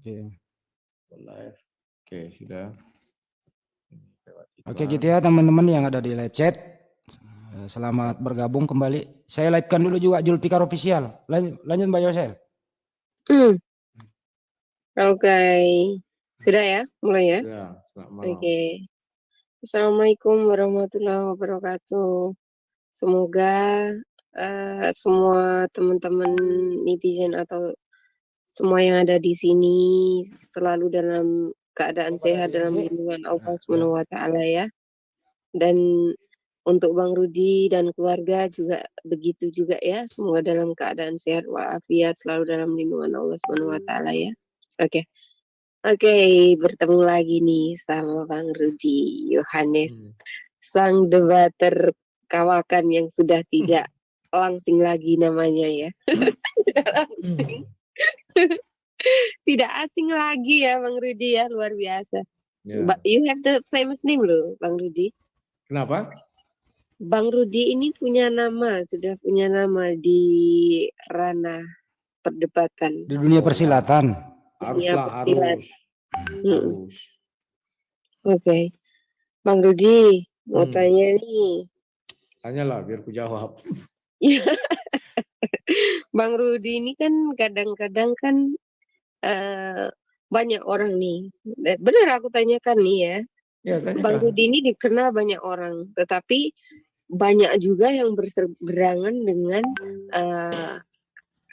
Oke. Live. Oke, sudah. Oke gitu ya teman-teman yang ada di live chat. Selamat bergabung kembali. Saya live-kan dulu juga Julfikar Official. Lanjut Mbak Yosel. Oke. Sudah ya? Mulai ya? Ya, selamat malam. Oke. Assalamualaikum warahmatullahi wabarakatuh. Semoga semua teman-teman netizen atau semua yang ada di sini selalu dalam keadaan sehat dalam lindungan Allah Subhanahu wa taala ya. Dan untuk Bang Rudi dan keluarga juga begitu juga ya. Semoga dalam keadaan sehat walafiat selalu dalam lindungan Allah Subhanahu wa taala ya. Oke. Oke, bertemu lagi nih sama Bang Rudi Yohanes, sang debater kawakan yang sudah tidak langsing lagi namanya ya. Tidak langsing. Tidak asing lagi ya Bang Rudi ya, luar biasa. Ya. You have the famous name loh Bang Rudi. Kenapa? Bang Rudi ini punya nama, sudah punya nama di ranah perdebatan. Di dunia persilatan. Haruslah, harus. Oke. Bang Rudi, mau tanya nih. Tanyalah biar ku jawab. Bang Rudi ini kan kadang-kadang kan banyak orang nih. Benar aku tanyakan nih ya. Bang Rudi ini dikenal banyak orang, tetapi banyak juga yang berseberangan dengan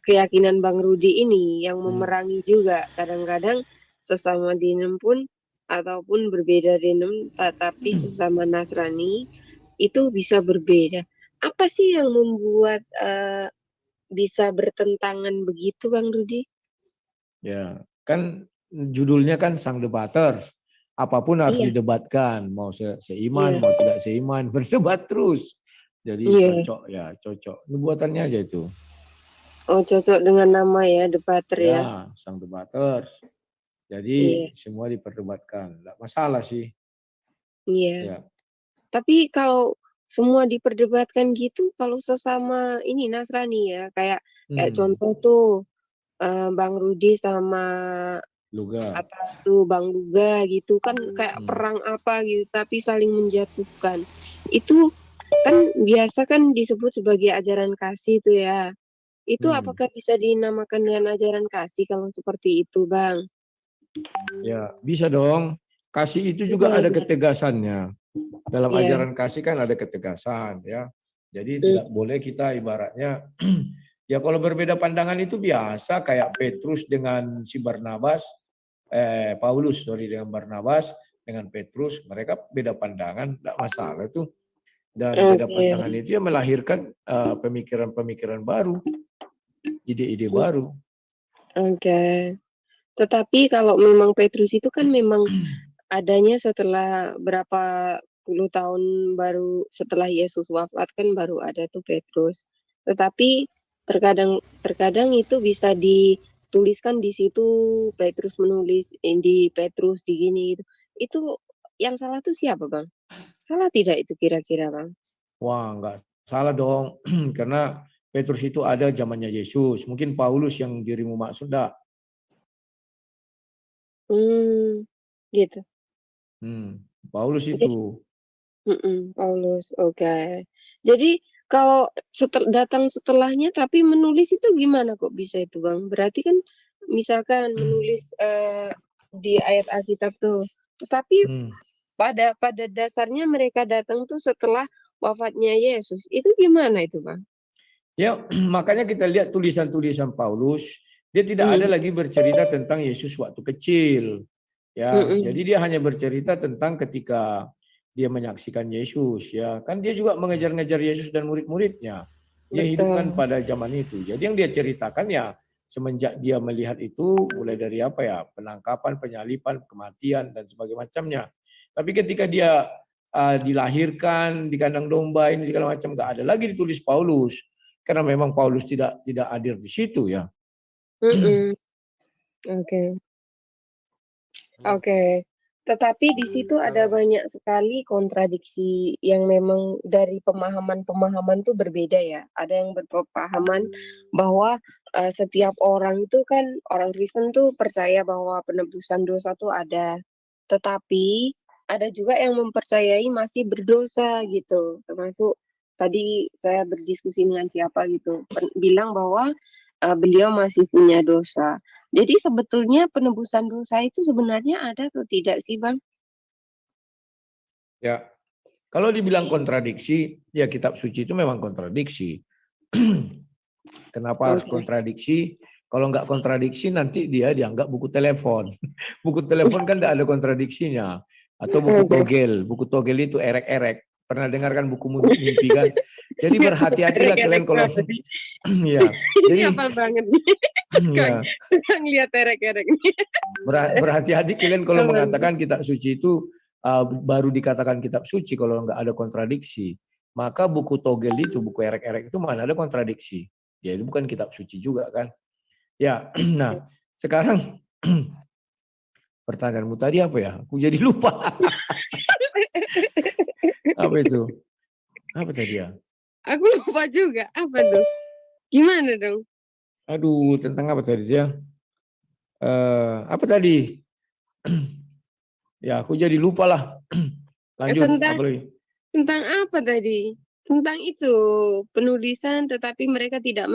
keyakinan Bang Rudi ini yang memerangi juga. Kadang-kadang sesama dinem pun ataupun berbeda dinem, tetapi sesama Nasrani itu bisa berbeda. Apa sih yang membuat bisa bertentangan begitu Bang Rudi? Ya, kan judulnya kan sang debater. Apapun harus didebatkan, mau seiman, mau tidak seiman, berdebat terus. Jadi cocok ya, cocok. Nubuatannya aja itu. Oh, cocok dengan nama ya, debater ya. Ya, sang debater. Jadi semua diperdebatkan, enggak masalah sih. Iya. Tapi kalau semua diperdebatkan gitu, kalau sesama ini Nasrani ya, kayak contoh tuh Bang Rudi sama apa tuh Bang Luga gitu kan kayak perang apa gitu, tapi saling menjatuhkan. Itu kan biasa kan disebut sebagai ajaran kasih itu ya. Itu apakah bisa dinamakan dengan ajaran kasih kalau seperti itu, Bang? Ya, bisa dong. Kasih itu juga ada ketegasannya. Dalam ajaran kasih kan ada ketegasan ya. Jadi tidak boleh kita ibaratnya ya kalau berbeda pandangan itu biasa kayak Petrus dengan si Barnabas, Paulus dengan Barnabas dengan Petrus, mereka beda pandangan, tidak masalah itu. Dan beda pandangan itu ya melahirkan pemikiran-pemikiran baru, ide-ide baru. Oke. Tetapi kalau memang Petrus itu kan memang adanya setelah berapa puluh tahun baru setelah Yesus wafat kan baru ada tuh Petrus. Tetapi terkadang itu bisa dituliskan di situ Petrus menulis di Petrus di gini gitu. Itu yang salah tuh siapa Bang? Salah tidak itu kira-kira Bang? Wah enggak salah dong karena Petrus itu ada zamannya Yesus. Mungkin Paulus yang dirimu maksud enggak? Gitu. Paulus itu. Paulus, oke. Jadi kalau datang setelahnya tapi menulis itu gimana kok bisa itu Bang? Berarti kan misalkan menulis di ayat Alkitab tuh, tetapi pada dasarnya mereka datang tuh setelah wafatnya Yesus. Itu gimana itu Bang? Ya makanya kita lihat tulisan-tulisan Paulus, dia tidak ada lagi bercerita tentang Yesus waktu kecil. Ya, jadi dia hanya bercerita tentang ketika dia menyaksikan Yesus, ya kan dia juga mengejar-ngejar Yesus dan murid-muridnya. Dia hidupkan pada zaman itu. Jadi yang dia ceritakan ya semenjak dia melihat itu mulai dari apa ya penangkapan, penyaliban, kematian dan sebagainya macamnya. Tapi ketika dia dilahirkan di kandang domba ini segala macam nggak ada lagi ditulis Paulus karena memang Paulus tidak hadir di situ ya. Oke. Tetapi di situ ada banyak sekali kontradiksi yang memang dari pemahaman-pemahaman tuh berbeda ya. Ada yang berpemahaman bahwa setiap orang itu kan orang Kristen tuh percaya bahwa penebusan dosa tuh ada. Tetapi ada juga yang mempercayai masih berdosa gitu. Termasuk tadi saya berdiskusi dengan siapa gitu, bilang bahwa beliau masih punya dosa. Jadi sebetulnya penebusan dosa itu sebenarnya ada atau tidak sih, Bang? Ya, kalau dibilang kontradiksi, ya kitab suci itu memang kontradiksi. Kenapa harus Oke. kontradiksi? Kalau nggak kontradiksi nanti dia dianggap buku telepon. Buku telepon kan nggak ada kontradiksinya. Atau buku Oke. togel. Buku togel itu erek-erek. Pernah dengarkan buku mimpi kan? Jadi berhati-hatilah kalian kalau ya. Jadi Apa banget nih? ya, Lihat erek-erek nih. berhati-hati kalian kalau Aman. mengatakan kitab suci itu baru dikatakan kitab suci kalau nggak ada kontradiksi. Maka buku togel itu, buku erek-erek itu mana ada kontradiksi. Ya itu bukan kitab suci juga kan. Ya, nah sekarang pertanyaanmu tadi apa ya? Aku jadi lupa. Apa itu? Apa tadi ya? Aku lupa juga. Apa tuh? Gimana dong? Aduh, tentang apa tadi ya? Apa tadi? Ya, aku jadi lupa lah. Lanjut, apa lagi? Tentang apa tadi? Tentang itu penulisan tetapi mereka tidak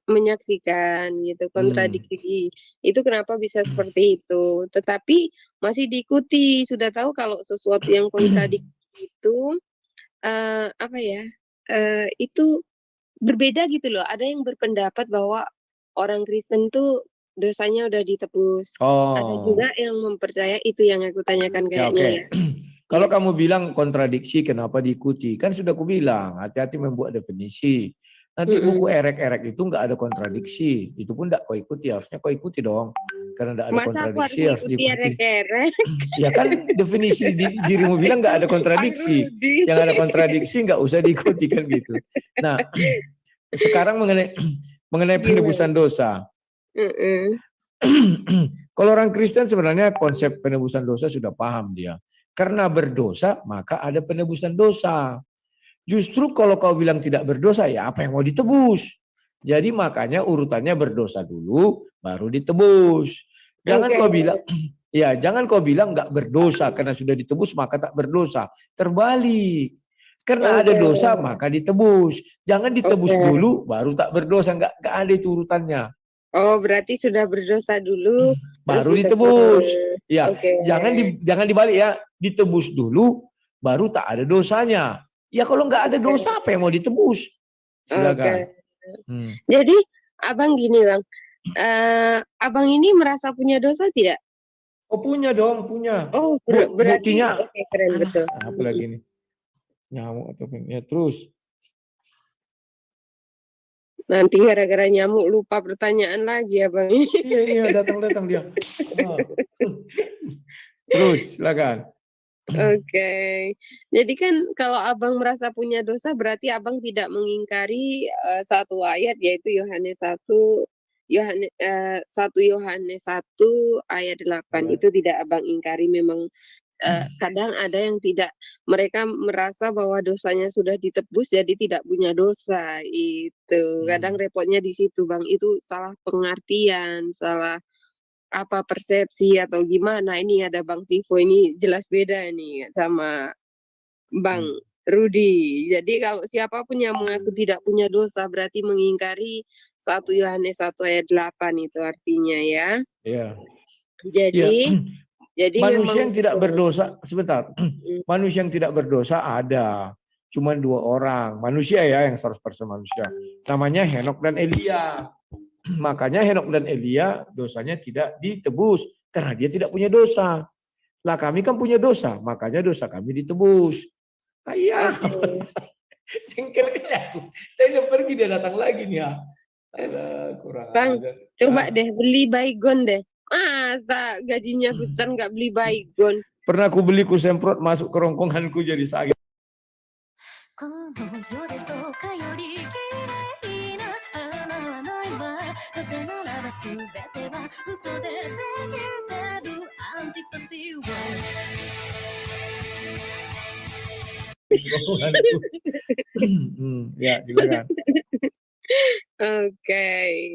menyaksikan gitu, kontradiksi. Itu kenapa bisa seperti itu. Tetapi masih diikuti. Sudah tahu kalau sesuatu yang kontradiksi itu apa ya? Itu berbeda gitu loh. Ada yang berpendapat bahwa orang Kristen tuh dosanya udah ditebus. Ada juga Oh, yang mempercaya itu yang aku tanyakan ya kayaknya oke. ya. Kalau Ya. kamu bilang kontradiksi, kenapa diikuti? Kan sudah aku bilang, hati-hati membuat definisi. Nanti buku Mm-mm. erek-erek itu nggak ada kontradiksi. Itu pun nggak kau ikuti, harusnya kau ikuti dong. Karena nggak ada Masa aku harus kontradiksi, harus mengikuti diikuti. erek-erek? Ya kan definisi dirimu bilang nggak ada Bang kontradiksi. Rudi. Yang ada kontradiksi nggak usah diikuti kan gitu. Nah, sekarang mengenai penebusan Gimana? dosa. Mm-mm. Kalau orang Kristen sebenarnya konsep penebusan dosa sudah paham dia. Karena berdosa, maka ada penebusan dosa. Justru kalau kau bilang tidak berdosa, ya apa yang mau ditebus? Jadi makanya urutannya berdosa dulu, baru ditebus. Jangan Oke. kau bilang, ya jangan kau bilang nggak berdosa karena sudah ditebus maka tak berdosa. Terbalik. Karena ada Oke. dosa maka ditebus. Jangan ditebus Oke. dulu baru tak berdosa. Nggak ada itu urutannya. Oh, berarti sudah berdosa dulu, terus Baru ditebus. ditebus. Ya, Oke. jangan dibalik ya. Ditebus dulu baru tak ada dosanya. Ya kalau nggak ada Oke. dosa apa yang mau ditebus? Silakan. Oke. Jadi, Abang gini, Bang. Abang ini merasa punya dosa tidak? Oh punya dong, punya. Oh, berarti Buktinya, oke, keren betul. apa lagi nih? Nyamuk atau ya terus. Nanti gara-gara nyamuk lupa pertanyaan lagi, Abang. Iya datang dia. Terus silakan. Oke. Jadi kan kalau Abang merasa punya dosa berarti Abang tidak mengingkari satu ayat yaitu Yohanes 1 Yohanes 1 ayat 8 Ya. itu tidak Abang ingkari memang kadang ada yang tidak mereka merasa bahwa dosanya sudah ditebus jadi tidak punya dosa itu. Kadang repotnya di situ, Bang. Itu salah pengertian, salah apa persepsi atau gimana. Ini ada Bang Vivo ini jelas beda nih sama Bang Rudi. Jadi kalau siapapun yang mengaku tidak punya dosa berarti mengingkari 1 Yohanes 1 ayat 8 itu artinya ya. Iya. Jadi jadi Manusia memang yang tidak berdosa, sebentar. Manusia yang tidak berdosa ada. Cuma 2 orang. Manusia ya yang 100% manusia. Namanya Henok dan Elia. Makanya Henok dan Elia dosanya tidak ditebus karena dia tidak punya dosa. Lah kami kan punya dosa, makanya dosa kami ditebus. Ayah, cengkel kayak aku. Dia pergi dia datang lagi nih ya. Alah, kurang Bang, ajar. coba deh beli baygon deh. Masa gajinya besar nggak beli baygon? Pernah aku beli ku semprot masuk kerongkonganku jadi sakit. この世でそうかより綺麗な花はないわなぜならば全ては嘘でできてるアンティパシーは omonganku. Ya, silakan. Oke,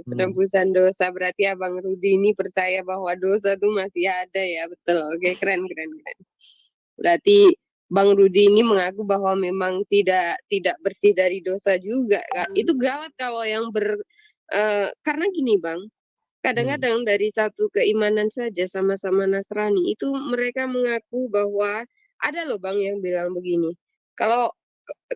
Hmm. penebusan dosa. Berarti Abang Rudi ini percaya bahwa dosa tuh masih ada ya, betul. Oke, keren. Berarti Bang Rudi ini mengaku bahwa memang tidak bersih dari dosa juga, Kak. Itu gawat kalau yang karena gini, Bang. Kadang-kadang dari satu keimanan saja sama-sama Nasrani itu mereka mengaku bahwa ada loh Bang yang bilang begini. Kalau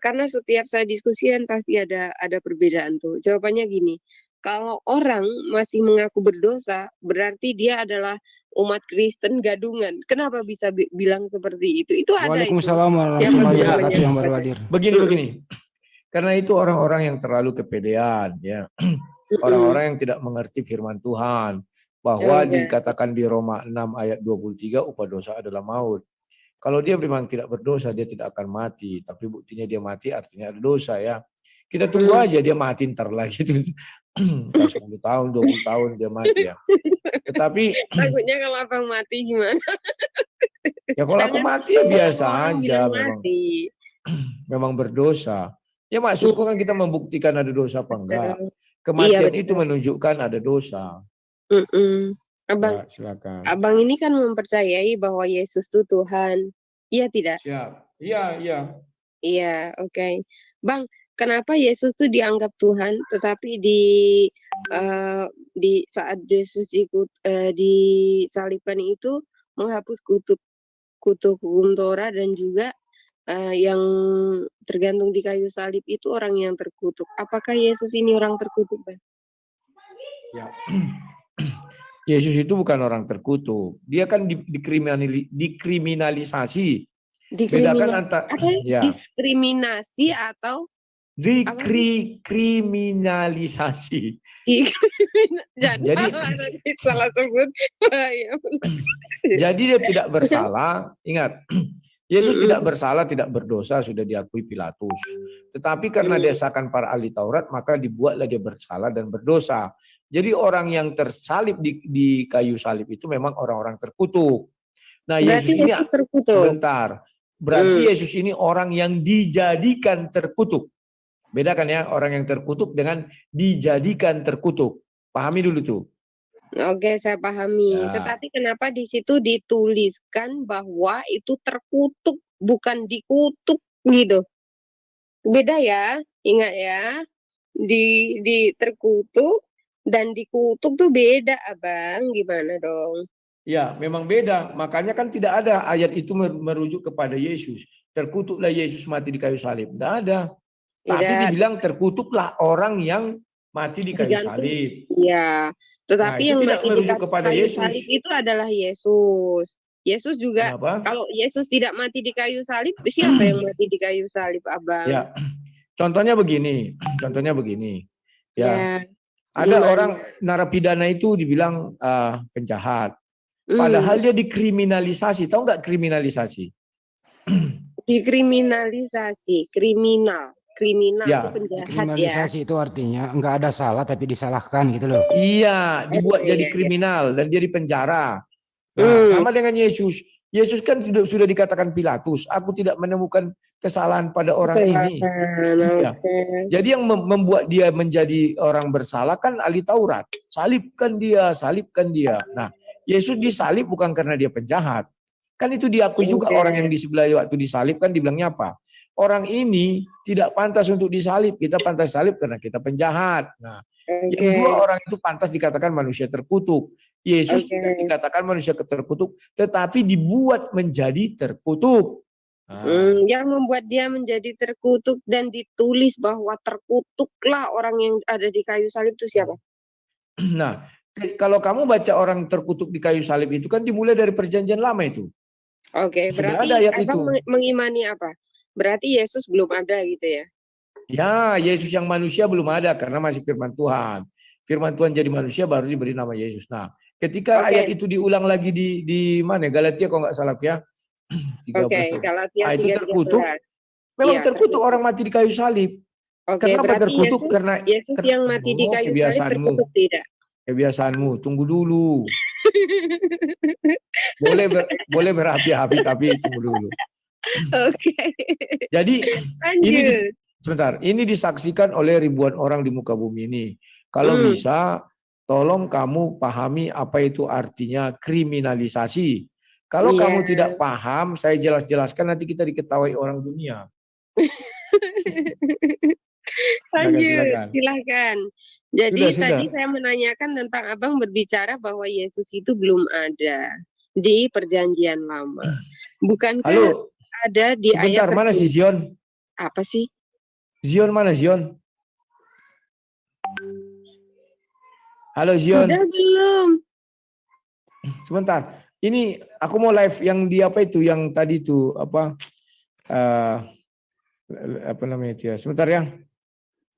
karena setiap saya diskusikan pasti ada perbedaan tuh. Jawabannya gini. Kalau orang masih mengaku berdosa, berarti dia adalah umat Kristen gadungan. Kenapa bisa bilang seperti itu? Itu ada itu. Waalaikumsalam warahmatullahi Siapa wabarakatuh namanya? yang baru hadir. Begini. Karena itu orang-orang yang terlalu kepedean, ya. Orang-orang yang tidak mengerti firman Tuhan. Bahwa Oke. dikatakan di Roma 6 ayat 23, upah dosa adalah maut. Kalau dia memang tidak berdosa, dia tidak akan mati. Tapi buktinya dia mati artinya ada dosa, ya. Kita tunggu aja dia mati ntar lagi. 10 tahun, 20 tahun dia mati, ya. Tetapi Takutnya kalau Abang mati gimana? ya kalau aku mati ya biasa Orang aja, bilang mati. memang berdosa. Ya maksudku kan kita membuktikan ada dosa apa enggak. Iya, Kematian betul. itu menunjukkan ada dosa. Abang, Ya, silakan. Abang ini kan mempercayai bahwa Yesus itu Tuhan. Iya tidak? Siap. Iya. Iya, oke. Bang, kenapa Yesus itu dianggap Tuhan, tetapi di saat Yesus disalibkan itu menghapus kutuk hukum Torah dan juga yang tergantung di kayu salib itu orang yang terkutuk. Apakah Yesus ini orang terkutuk, Bang? Ya. Yesus itu bukan orang terkutuk. Dia kan dikriminalisasi. Bedakan antara ya. Diskriminasi atau dikriminalisasi. Jadi salah sebut. Jadi dia tidak bersalah. Ingat, Yesus tidak bersalah, tidak berdosa, sudah diakui Pilatus. Tetapi karena desakan para ahli Taurat, maka dibuatlah dia bersalah dan berdosa. Jadi orang yang tersalib di kayu salib itu memang orang-orang terkutuk. Nah, Yesus ini sebentar. Berarti Yesus ini orang yang dijadikan terkutuk. Bedakan ya, orang yang terkutuk dengan dijadikan terkutuk. Pahami dulu tuh. Oke, saya pahami. Ya. Tetapi kenapa di situ dituliskan bahwa itu terkutuk, bukan dikutuk gitu? Beda ya, ingat ya. Di terkutuk dan dikutuk tuh beda, Abang. Gimana dong? Ya, memang beda. Makanya kan tidak ada ayat itu merujuk kepada Yesus. Terkutuklah Yesus mati di kayu salib. Tidak ada. Tapi dibilang terkutuklah orang yang mati di kayu salib. Iya. Tetapi yang tidak mati merujuk di kepada kayu Yesus. salib itu adalah Yesus. Yesus juga. Kenapa? Kalau Yesus tidak mati di kayu salib, siapa yang mati di kayu salib, Abang? Ya. Contohnya begini. Ya. Ada orang narapidana itu dibilang penjahat. Padahal dia dikriminalisasi. Tahu nggak kriminalisasi? Dikriminalisasi, kriminal ya. Itu penjahat. Kriminalisasi itu artinya enggak ada salah tapi disalahkan gitu loh. Iya, dibuat jadi kriminal dan jadi penjara. Nah, sama dengan Yesus. Yesus kan sudah dikatakan Pilatus, aku tidak menemukan kesalahan pada orang ini. Iya. Jadi yang membuat dia menjadi orang bersalah kan ahli Taurat. Salibkan dia. Nah, Yesus disalib bukan karena dia penjahat. Kan itu diakui juga orang yang di sebelah waktu disalib kan dibilangnya apa? Orang ini tidak pantas untuk disalib. Kita pantas salib karena kita penjahat. Nah, yang dua orang itu pantas dikatakan manusia terkutuk. Yesus tidak dikatakan manusia terkutuk, tetapi dibuat menjadi terkutuk. Yang membuat dia menjadi terkutuk dan ditulis bahwa terkutuklah orang yang ada di kayu salib itu siapa? Nah, kalau kamu baca orang terkutuk di kayu salib itu kan dimulai dari perjanjian lama itu. Oke, sudah berarti ada ayat Abang itu. Mengimani apa? Berarti Yesus belum ada gitu ya? Ya, Yesus yang manusia belum ada karena masih firman Tuhan. Firman Tuhan jadi manusia baru diberi nama Yesus. Nah, ketika ayat itu diulang lagi di mana? Galatia kalau nggak salah ya. 13. Galatia itu terkutuk. Memang terkutuk orang mati di kayu salib. Kenapa terkutuk? Karena Yesus yang mati di kayu salib terkutuk tidak? Kebiasaanmu, tunggu dulu. Boleh berapi-api tapi tunggu dulu. Oke. Jadi ini Lanjut. sebentar, ini disaksikan oleh ribuan orang di muka bumi ini. Kalau Hmm. bisa, tolong kamu pahami apa itu artinya kriminalisasi. Kalau Iya. kamu tidak paham, saya jelas-jelaskan nanti kita diketahui orang dunia. Lanjut, silakan. silakan. Jadi Sudah. tadi saya menanyakan tentang Abang berbicara bahwa Yesus itu belum ada di Perjanjian Lama. Bukankah Halo, ada di sebentar, ayat mana si tertentu? Zion? Apa sih? Zion mana Zion? Halo Zion. Sudah belum? Sebentar. Ini aku mau live yang di apa itu yang tadi itu apa namanya itu ya. Sebentar ya.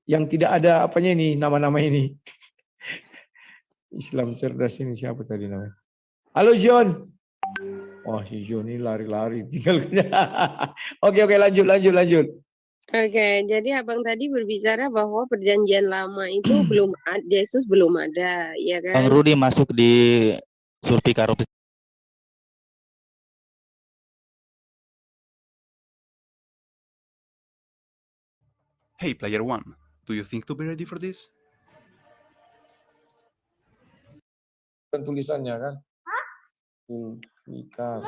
Yang tidak ada apanya ini nama-nama ini. Islam cerdas ini siapa tadi namanya? Halo Zion. Oh si Zion ini lari-lari tinggal. Oke lanjut. Oke, jadi Abang tadi berbicara bahwa Perjanjian Lama itu belum ada, Yesus belum ada, ya Bang kan? Rudi masuk di Sulfikar Official. Hey, player one, do you think to be ready for this? Tulisannya kan? Sulfikar.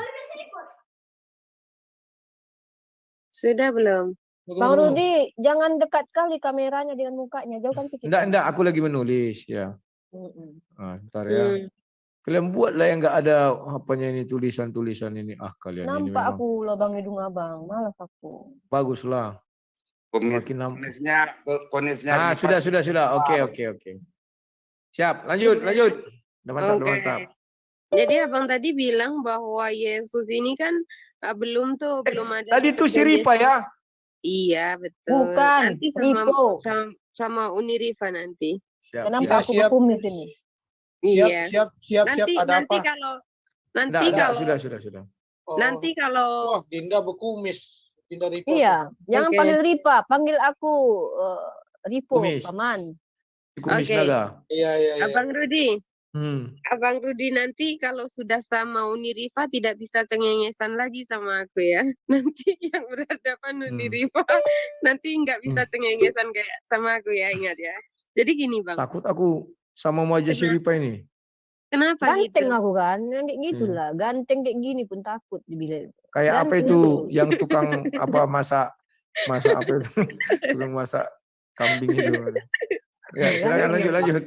Sudah belum? Bang Rudi, jangan dekat sekali kameranya dengan mukanya, jauhkan sedikit. Enggak, aku lagi menulis ya. Nah, bentar ya. Hmm. Kalian buatlah yang enggak ada apanya ini tulisan-tulisan ini. Kalian ini Nampak memang aku lubang hidung abang, malas aku. baguslah. Semakin Kunisnya sudah. Oke. Siap, lanjut. Udah mantap. Jadi Abang tadi bilang bahwa Yesus ini kan belum ada. Tadi tuh si Ripa ya. Iya, betul. Bukan, Nanti Ripo. sama Uni Rifa nanti. Siap. Kenapa aku berkumis ini? Iya. Siap, ada nanti apa? Sudah. Nanti kalau Dinda berkumis. Dinda Ripo. Iya, jangan Oke. panggil Ripa, panggil aku Ripo, Kumis. paman. Kumis Oke. naga. Iya. Abang Rudi, Hmm. Abang Rudi nanti kalau sudah sama Uni Rifa tidak bisa cengengesan lagi sama aku ya. Nanti yang berhadapan Uni Rifa nanti nggak bisa cengengesan kayak sama aku ya, ingat ya. Jadi gini Bang, Takut aku sama wajah si Ripa ini. kenapa Ganteng gitu? aku kan, kayak gitulah. Ganteng kayak gini pun takut dibilang. Kayak apa Ganteng itu aku. yang tukang apa masak apa itu? Tukang masak kambing itu. Ya, silakan lanjut.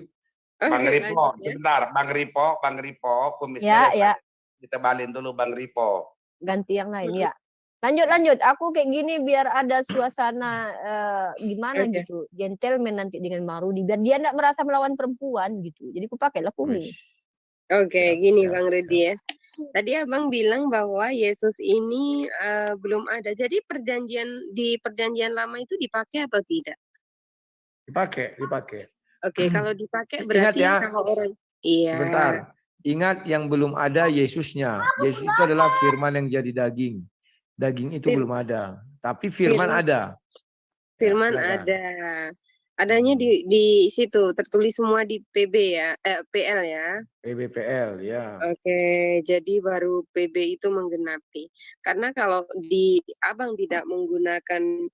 Bang Oke, Ripo, lanjut ya. sebentar. Bang Ripo, kumisnya Ya, ditebalin dulu Bang Ripo. ganti yang lain ya. Lanjut. Aku kayak gini biar ada suasana gimana Oke. gitu. Gentleman nanti dengan Bang Rudi. Biar dia enggak merasa melawan perempuan gitu. Jadi aku pakailah kumis. Oke, Siap, gini siap, Bang Rudi ya. Tadi Abang bilang bahwa Yesus ini belum ada. Jadi di Perjanjian Lama itu dipakai atau tidak? Dipakai. Oke, kalau dipakai Ingat berarti ya. kalau orang iya. Sebentar. Ingat yang belum ada Yesusnya. Yesus itu adalah firman yang jadi daging. Daging itu belum ada. Tapi firman ada. Firman silakan. ada. Adanya di situ tertulis semua di PB ya, PL ya. PBPL ya. Oke, jadi baru PB itu menggenapi. Karena kalau Abang tidak menggunakan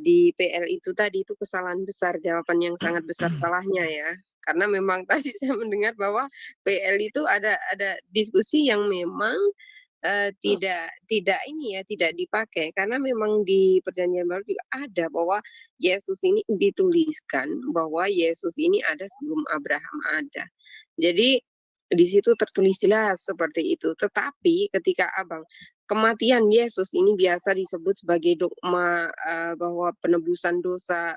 di PL itu tadi itu kesalahan besar, jawaban yang sangat besar salahnya ya. Karena memang tadi saya mendengar bahwa PL itu ada diskusi yang memang tidak dipakai karena memang di Perjanjian Baru juga ada bahwa Yesus ini dituliskan bahwa Yesus ini ada sebelum Abraham ada. Jadi di situ tertulis jelas seperti itu. Tetapi ketika Abang kematian Yesus ini biasa disebut sebagai dogma bahwa penebusan dosa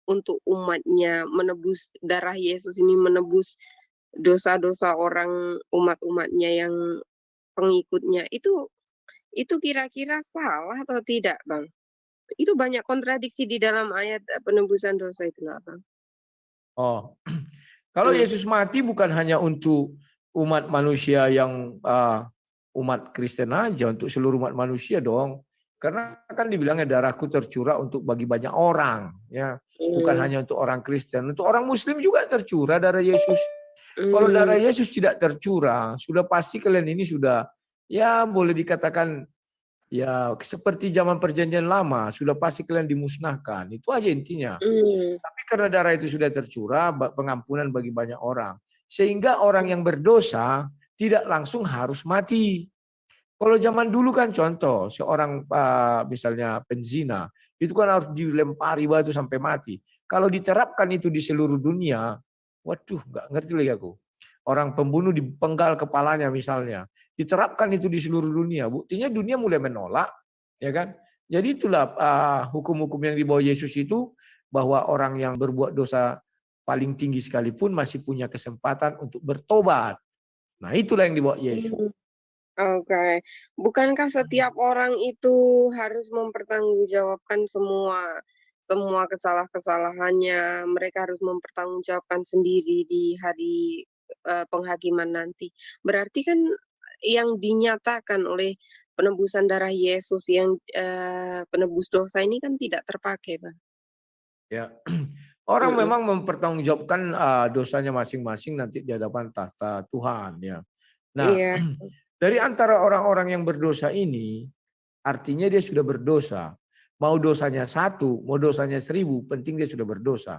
untuk umatnya, menebus darah Yesus ini menebus dosa-dosa orang umat-umatnya yang pengikutnya itu kira-kira salah atau tidak, Bang? Itu banyak kontradiksi di dalam ayat penebusan dosa itu, Bang. Oh, kalau Yesus mati bukan hanya untuk umat manusia yang umat Kristen aja, untuk seluruh umat manusia dong. Karena kan dibilangnya darahku tercurah untuk bagi banyak orang, ya. Bukan hanya untuk orang Kristen, untuk orang Muslim juga tercurah darah Yesus. Kalau darah Yesus tidak tercurah, sudah pasti kalian ini sudah, ya boleh dikatakan Ya, seperti zaman perjanjian lama, sudah pasti kalian dimusnahkan. Itu aja intinya. Hmm. Tapi karena darah itu sudah tercurah, pengampunan bagi banyak orang. Sehingga orang yang berdosa tidak langsung harus mati. Kalau zaman dulu kan contoh, seorang misalnya penzina, itu kan harus dilempari batu sampai mati. Kalau diterapkan itu di seluruh dunia, waduh, nggak ngerti lagi aku. Orang pembunuh dipenggal kepalanya misalnya, diterapkan itu di seluruh dunia. Buktinya dunia mulai menolak, ya kan? Jadi itulah hukum-hukum yang dibawa Yesus itu, bahwa orang yang berbuat dosa paling tinggi sekalipun masih punya kesempatan untuk bertobat. Nah, itulah yang dibawa Yesus. Oke. Bukankah setiap orang itu harus mempertanggungjawabkan semua kesalahan-kesalahannya? Mereka harus mempertanggungjawabkan sendiri di hari penghakiman nanti. Berarti kan yang dinyatakan oleh penebusan darah Yesus yang penebus dosa ini kan tidak terpakai, Bang. Ya, orang memang mempertanggungjawabkan dosanya masing-masing nanti di hadapan tahta Tuhan, ya. Nah, Iya. dari antara orang-orang yang berdosa ini, artinya dia sudah berdosa. Mau dosanya 1, mau dosanya 1000, penting dia sudah berdosa.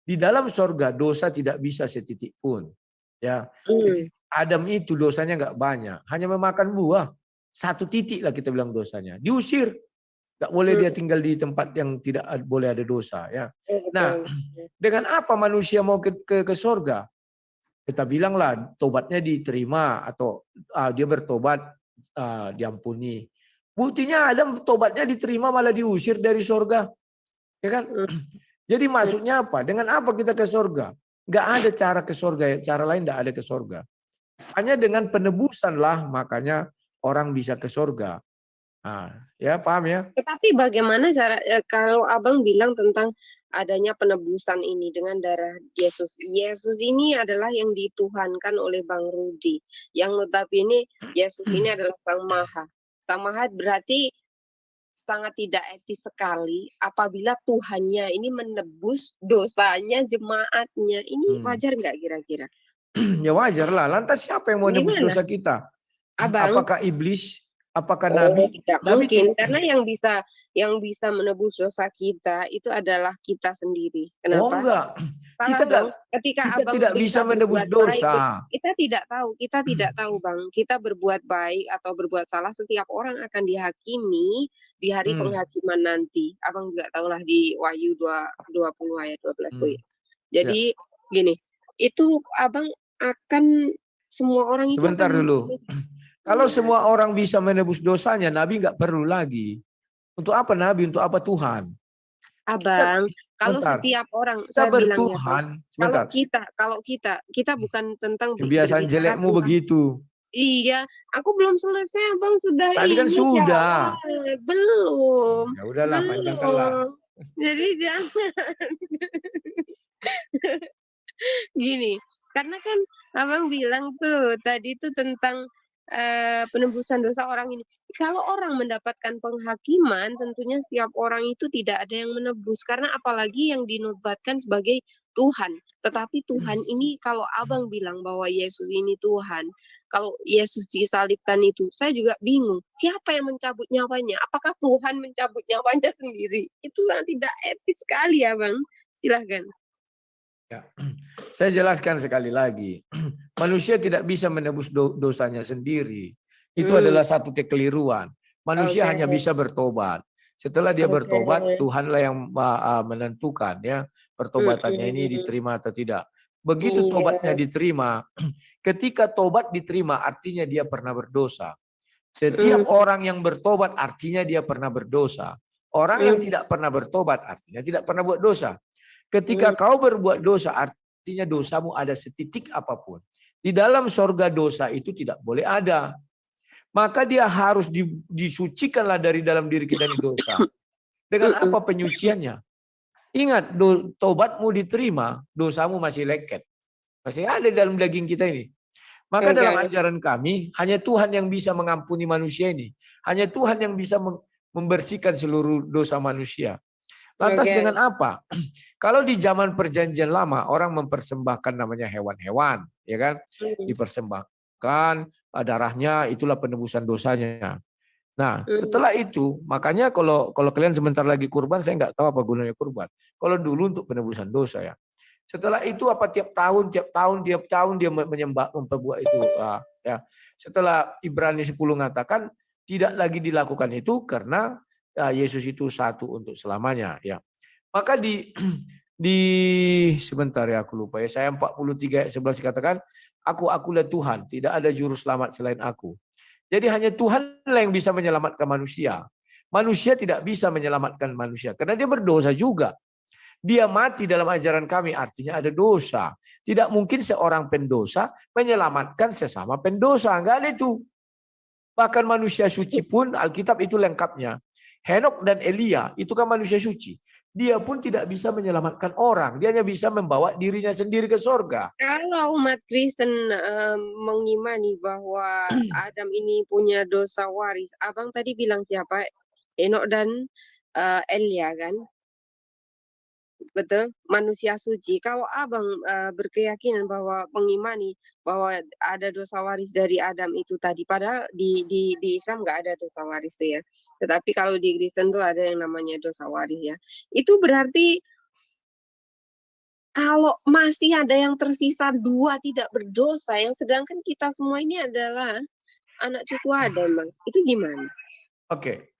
Di dalam sorga dosa tidak bisa setitik pun. Ya, Adam itu dosanya nggak banyak, hanya memakan buah. 1 titik lah kita bilang dosanya. Diusir, nggak boleh dia tinggal di tempat yang tidak boleh ada dosa. Ya. Nah, dengan apa manusia mau ke sorga? Kita bilanglah tobatnya diterima atau dia bertobat diampuni. Buktinya Adam tobatnya diterima malah diusir dari sorga, ya kan? Jadi maksudnya apa? Dengan apa kita ke sorga? Nggak ada cara ke sorga, cara lain nggak ada ke sorga. Hanya dengan penebusan lah makanya orang bisa ke sorga. Nah, ya paham ya? Tetapi bagaimana cara kalau Abang bilang tentang adanya penebusan ini dengan darah Yesus. Yesus ini adalah yang dituhankan oleh Bang Rudi. Yang notabene Yesus ini adalah Sang Maha. Sang Maha berarti sangat tidak etis sekali apabila Tuhannya ini menebus dosanya jemaatnya. Ini wajar nggak kira-kira? Ya wajar lah. Lantas siapa yang mau nebus Gimana? dosa kita? Abang? Apakah iblis? Apakah Nabi? Tidak Nabi mungkin, karena yang bisa menebus dosa kita itu adalah kita sendiri. Kenapa? Oh enggak. Salah dong. Ketika kita Abang tidak bisa menebus dosa. Kita tidak tahu, Bang. Kita berbuat baik atau berbuat salah, setiap orang akan dihakimi di hari penghakiman nanti. Abang juga tahulah di Wahyu 20 ayat 12 tuh. Jadi gini, itu Abang akan semua orang itu Sebentar akan dulu. Kalau semua orang bisa menebus dosanya, Nabi nggak perlu lagi. Untuk apa Nabi? Untuk apa Tuhan? Abang, kalau setiap orang, saya bilang ya, Bang, kalau kita bukan tentang kebiasaan jelekmu begitu. Iya, aku belum selesai, Bang, sudah tadi kan sudah. Belum. Ya udahlah, panjangkanlah. Jadi jangan. Gini, karena kan Abang bilang tuh tadi tuh tentang penebusan dosa orang ini. Kalau orang mendapatkan penghakiman, tentunya setiap orang itu tidak ada yang menebus. Karena apalagi yang dinobatkan sebagai Tuhan. Tetapi Tuhan ini, kalau Abang bilang bahwa Yesus ini Tuhan, kalau Yesus disalibkan itu, saya juga bingung. Siapa yang mencabut nyawanya? Apakah Tuhan mencabut nyawanya sendiri? Itu sangat tidak etis sekali ya, Bang. Silahkan. Ya. Saya jelaskan sekali lagi. Manusia tidak bisa menebus dosanya sendiri. Itu adalah satu kekeliruan. Manusia hanya bisa bertobat. Setelah dia bertobat, Tuhanlah yang menentukan ya pertobatannya ini diterima atau tidak. Begitu tobatnya diterima, ketika tobat diterima artinya dia pernah berdosa. Setiap orang yang bertobat artinya dia pernah berdosa. Orang yang tidak pernah bertobat artinya tidak pernah buat dosa. Ketika kau berbuat dosa, artinya dosamu ada setitik apapun. Di dalam sorga dosa itu tidak boleh ada. Maka dia harus disucikanlah dari dalam diri kita ini dosa. Dengan apa penyuciannya? Ingat, tobatmu diterima, dosamu masih lengket. Masih ada dalam daging kita ini. Maka dalam ajaran kami, hanya Tuhan yang bisa mengampuni manusia ini. Hanya Tuhan yang bisa membersihkan seluruh dosa manusia. Lantas dengan apa? Kalau di zaman perjanjian lama orang mempersembahkan namanya hewan-hewan, ya kan? Dipersembahkan darahnya, itulah penebusan dosanya. Nah, setelah itu, makanya kalau kalian sebentar lagi kurban, saya nggak tahu apa gunanya kurban. Kalau dulu untuk penebusan dosa ya. Setelah itu apa tiap tahun dia menyembah memperbuat itu ya. Setelah Ibrani 10 mengatakan tidak lagi dilakukan itu karena Yesus itu satu untuk selamanya ya. Maka di sebentar ya aku lupa ya. Saya 43 ayat 11 dikatakan akulah Tuhan, tidak ada juru selamat selain aku. Jadi hanya Tuhan yang bisa menyelamatkan manusia. Manusia tidak bisa menyelamatkan manusia karena dia berdosa juga. Dia mati dalam ajaran kami, artinya ada dosa. Tidak mungkin seorang pendosa menyelamatkan sesama pendosa. Enggak ada itu. Bahkan manusia suci pun, Alkitab itu lengkapnya. Henok dan Elia itu kan manusia suci. Dia pun tidak bisa menyelamatkan orang. Dia hanya bisa membawa dirinya sendiri ke sorga. Kalau umat Kristen mengimani bahwa Adam ini punya dosa waris, abang tadi bilang siapa? Henok dan Elia kan? Betul, manusia suci. Kalau abang berkeyakinan bahwa mengimani bahwa ada dosa waris dari Adam itu tadi, padahal di Islam nggak ada dosa waris tuh ya. Tetapi kalau di Kristen tuh ada yang namanya dosa waris ya. Itu berarti kalau masih ada yang tersisa 2 tidak berdosa, yang sedangkan kita semua ini adalah anak cucu Adam, bang. Itu gimana? Oke.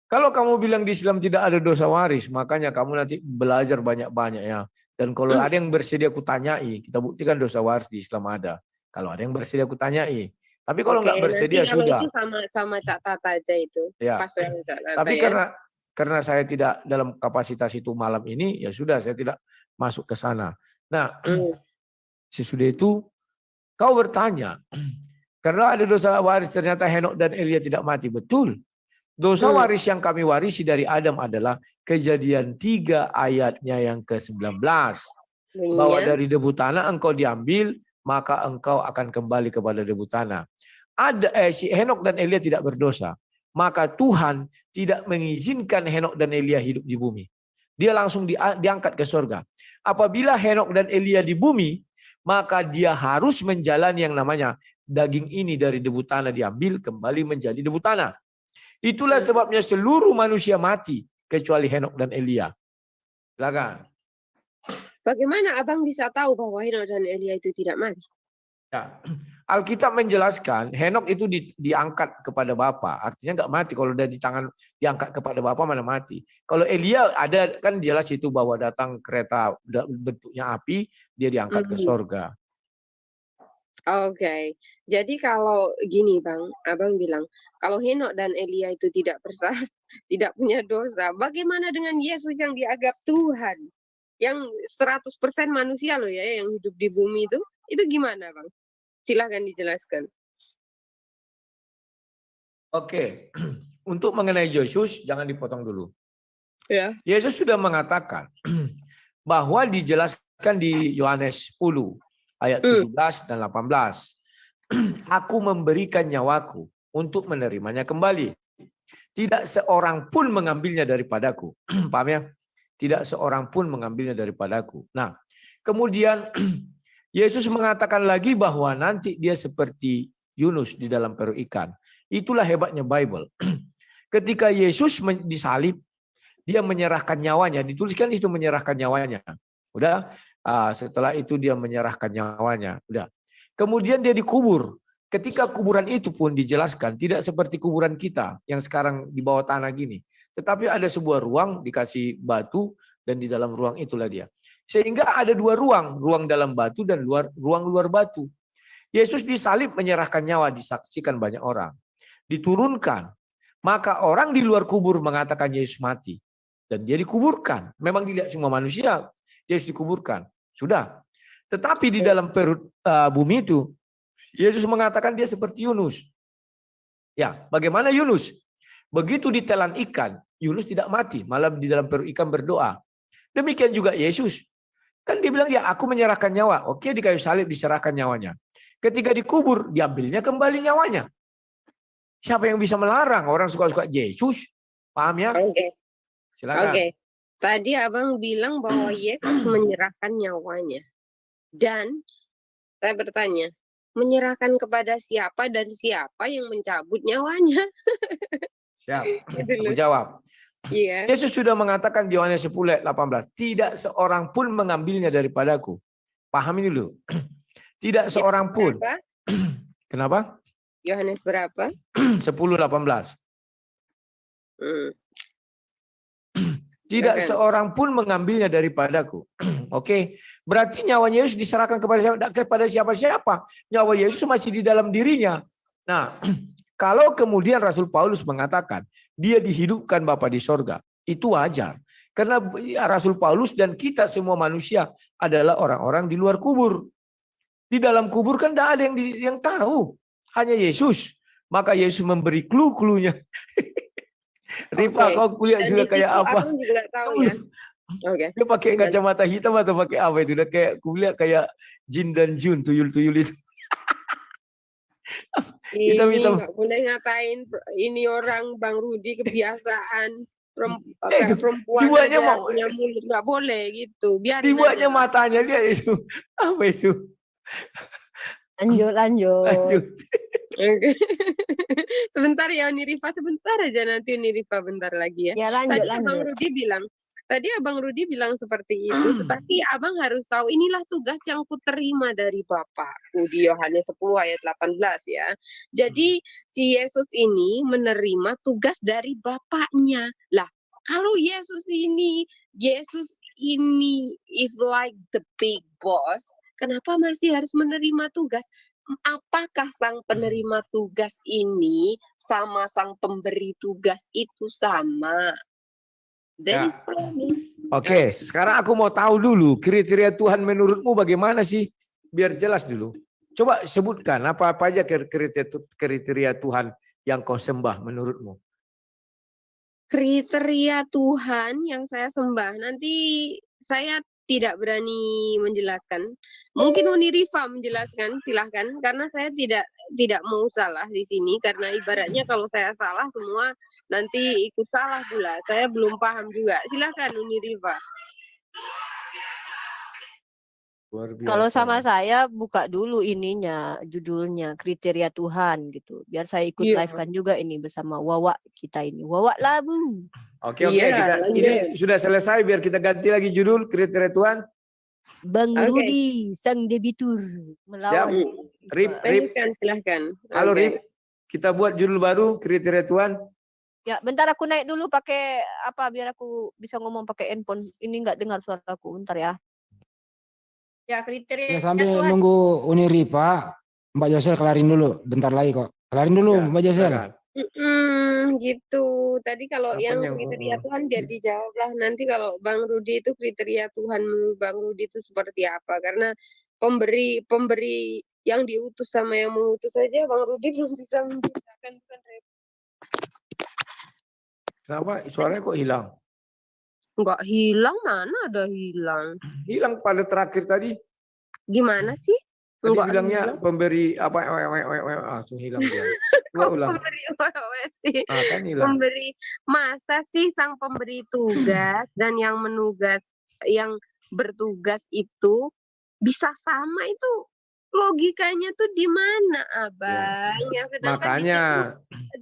Kalau kamu bilang di Islam tidak ada dosa waris, makanya kamu nanti belajar banyak-banyak ya. Dan kalau ada yang bersedia kutanyai, kita buktikan dosa waris di Islam ada. Kalau ada yang bersedia kutanyai. Tapi kalau nggak bersedia nanti sudah. Itu sama Cak Tata aja itu. Ya. Pas Cak Tata, Tapi ya. karena saya tidak dalam kapasitas itu malam ini, ya sudah saya tidak masuk ke sana. Nah, sesudah itu kau bertanya, karena ada dosa waris ternyata Henok dan Elia tidak mati. Betul. Dosa waris yang kami warisi dari Adam adalah Kejadian 3 ayatnya yang ke-19. Bahwa dari debu tanah engkau diambil, maka engkau akan kembali kepada debu tanah. Si Henok dan Elia tidak berdosa. Maka Tuhan tidak mengizinkan Henok dan Elia hidup di bumi. Dia langsung diangkat ke surga. Apabila Henok dan Elia di bumi, maka dia harus menjalani yang namanya daging ini dari debu tanah diambil kembali menjadi debu tanah. Itulah sebabnya seluruh manusia mati kecuali Henok dan Elia. Silakan. Bagaimana abang bisa tahu bahwa Henok dan Elia itu tidak mati? Ya. Alkitab menjelaskan Henok itu diangkat kepada Bapa, artinya nggak mati. Kalau udah di tangan diangkat kepada Bapa mana mati. Kalau Elia ada kan jelas itu bahwa datang kereta bentuknya api, dia diangkat ke sorga. Oke. Jadi kalau gini bang, abang bilang kalau Henok dan Elia itu tidak bersalah, tidak punya dosa, bagaimana dengan Yesus yang dianggap Tuhan, yang 100% manusia loh ya, yang hidup di bumi itu gimana bang? Silahkan dijelaskan. Oke, untuk mengenai Yesus jangan dipotong dulu. Ya. Yesus sudah mengatakan bahwa dijelaskan di Yohanes 10 ayat 17 dan 18. Aku memberikan nyawaku untuk menerimanya kembali. Tidak seorang pun mengambilnya daripadaku. Paham ya? Tidak seorang pun mengambilnya daripadaku. Nah, kemudian Yesus mengatakan lagi bahwa nanti dia seperti Yunus di dalam perut ikan. Itulah hebatnya Bible. Ketika Yesus disalib, dia menyerahkan nyawanya. Dituliskan itu menyerahkan nyawanya. Udah, setelah itu dia menyerahkan nyawanya. Udah. Kemudian dia dikubur. Ketika kuburan itu pun dijelaskan tidak seperti kuburan kita yang sekarang di bawah tanah gini. Tetapi ada sebuah ruang dikasih batu dan di dalam ruang itulah dia. Sehingga ada 2 ruang, ruang dalam batu dan ruang luar batu. Yesus disalib menyerahkan nyawa, disaksikan banyak orang. Diturunkan. Maka orang di luar kubur mengatakan Yesus mati. Dan dia dikuburkan. Memang dilihat semua manusia, Yesus dikuburkan. Sudah. Tetapi di dalam perut bumi itu, Yesus mengatakan dia seperti Yunus. Ya, bagaimana Yunus? Begitu ditelan ikan, Yunus tidak mati, malah di dalam perut ikan berdoa. Demikian juga Yesus. Kan dia bilang, ya aku menyerahkan nyawa. Oke, di kayu salib diserahkan nyawanya. Ketika dikubur, diambilnya kembali nyawanya. Siapa yang bisa melarang? Orang suka-suka Yesus. Paham ya? Oke. Silakan. Oke. Tadi abang bilang bahwa Yesus menyerahkan nyawanya. Dan saya bertanya, menyerahkan kepada siapa dan siapa yang mencabut nyawanya. Siap. Gitu Aku loh. jawab. Iya. Yesus sudah mengatakan di Yohanes 10 ayat 18, tidak seorang pun mengambilnya daripadaku. Pahami dulu. Tidak seorang pun. Berapa? Kenapa? Yohanes berapa? 10:18. Tidak Silakan. seorang pun mengambilnya daripadaku. Oke, berarti nyawa Yesus diserahkan kepada siapa-siapa. Nyawa Yesus masih di dalam dirinya. Nah, kalau kemudian Rasul Paulus mengatakan dia dihidupkan Bapa di sorga, itu wajar. Karena Rasul Paulus dan kita semua manusia adalah orang-orang di luar kubur. Di dalam kubur kan tidak ada yang tahu, hanya Yesus. Maka Yesus memberi clue-cluenya. Rifa, kau kuliah juga kayak apa? Aku juga tahu ya. Oke. Dia pakai kacamata hitam atau pakai apa itu? Udah kayak kuliah kayak Jin dan Jun, tuyul-tuyul itu. Ini Hitam-hitam. nggak boleh ngatain ini orang Bang Rudi kebiasaan Itu, perempuan dibuatnya aja mau- punya mulut nggak boleh gitu. Biarin Dibuatnya aja. matanya dia itu. Apa itu? Lanjut. Lanjut. Oke. Sebentar ya Unirifa, sebentar aja nanti Unirifa bentar lagi ya. Ya lanjut. Tadi Abang Rudi bilang seperti itu, tetapi Abang harus tahu inilah tugas yang kuterima dari Bapakku di Yohanes 10 ayat 18 ya. Jadi si Yesus ini menerima tugas dari Bapaknya. Lah, kalau Yesus ini if like the big boss, kenapa masih harus menerima tugas? Apakah sang penerima tugas ini sama sang pemberi tugas itu sama? That Ya. is problem. Oke, sekarang aku mau tahu dulu kriteria Tuhan menurutmu bagaimana sih? Biar jelas dulu. Coba sebutkan apa-apa aja kriteria Tuhan yang kau sembah menurutmu. Kriteria Tuhan yang saya sembah, nanti saya tidak berani menjelaskan. Mungkin Unirifa menjelaskan, silahkan. Karena saya tidak mau salah di sini. Karena ibaratnya kalau saya salah semua nanti ikut salah pula. Saya belum paham juga. Silahkan Unirifa. Luar biasa. Kalau sama saya buka dulu ininya, judulnya kriteria Tuhan gitu. Biar saya ikut Iya. live kan juga ini bersama Wawa kita ini. Wawa Labu. Oke, Iya, ini sudah selesai biar kita ganti lagi judul kriteria Tuhan. Bang Oke. Rudi sang debitur melawan. Rip. Silahkan. Halo Oke. Rip, kita buat judul baru kriteria Tuhan. Ya, bentar aku naik dulu pakai apa biar aku bisa ngomong pakai handphone. Ini nggak dengar suaraku. Bentar ya. Ya, kriteria Ya, sambil Tuhan. nunggu Unirifa, Mbak Josel kelarin dulu. Bentar lagi kok. Kelarin dulu Ya, Mbak Josel. silakan. Gitu. Tadi kalau Apa yang yang- kriteria Tuhan biar dijawab lah. Nanti kalau Bang Rudi itu kriteria Tuhan menurut Bang Rudi itu seperti apa? Karena pemberi yang diutus sama yang mengutus saja Bang Rudi belum bisa membedakan. Kenapa suaranya kok hilang? Enggak hilang, mana ada hilang? Hilang pada terakhir tadi. Gimana sih? Tadi Enggak bilangnya hilang. pemberi apa langsung hilang dia. Coba ulang. Pemberi apa sih? Kan hilang. Pemberi, masa sih sang pemberi tugas dan yang bertugas itu bisa sama itu logikanya tuh di mana Abang? Yang sedangkan Makanya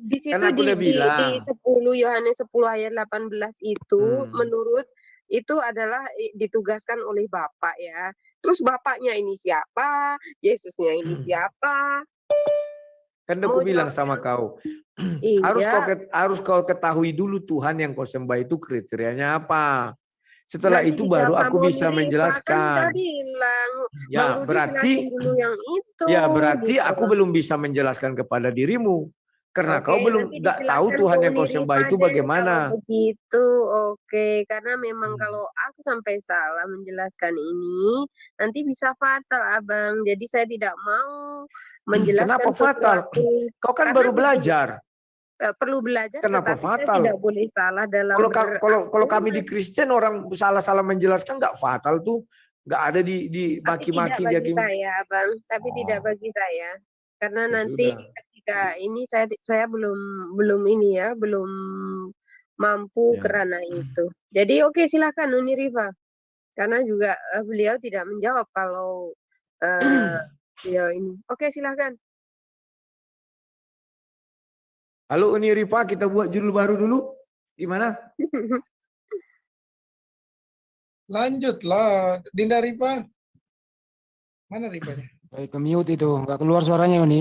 di situ kan aku udah di bilang. 10 Yohanes 10 ayat 18 itu menurut itu adalah ditugaskan oleh Bapak ya. Terus Bapaknya ini siapa? Yesusnya ini siapa? Kan aku bilang sama kau. Iya. Harus kau ketahui dulu Tuhan yang kau sembah itu kriterianya apa. Setelah Nanti itu baru dijawab aku sama bisa Unirifa, kan menjelaskan. udah bilang. Ya, Bang Rudi berarti jelasin dulu yang itu. berarti gitu. aku belum bisa menjelaskan kepada dirimu. Karena Oke, kau belum nanti nggak tahu dijelaskan Tuhan ke yang kau Unirifa sembah itu deh bagaimana. kalau begitu, oke. Karena memang kalau aku sampai salah menjelaskan ini, nanti bisa fatal, Abang. Jadi saya tidak mau menjelaskan Kenapa fatal? sesuatu. Kau kan Karena baru begini, belajar. perlu belajar, Kenapa tetapi fatal? saya tidak boleh salah dalam Kalau kami di Kristen orang salah-salah menjelaskan nggak fatal tuh, nggak ada di tapi maki-maki tidak dia. bagi saya, Bang. Tapi tidak Oh. bagi saya. Karena Ya nanti sudah. ketika ini saya belum ini ya, belum mampu Ya. kerana itu. Jadi oke, silakan Unirifa. Karena juga beliau tidak menjawab kalau Ya ini. Oke, silahkan. Halo Uni Rifa, kita buat judul baru dulu. Gimana? Lanjutlah, Dinda Ripa. Mana Ripanya? Baik, ke mute itu, nggak keluar suaranya Uni.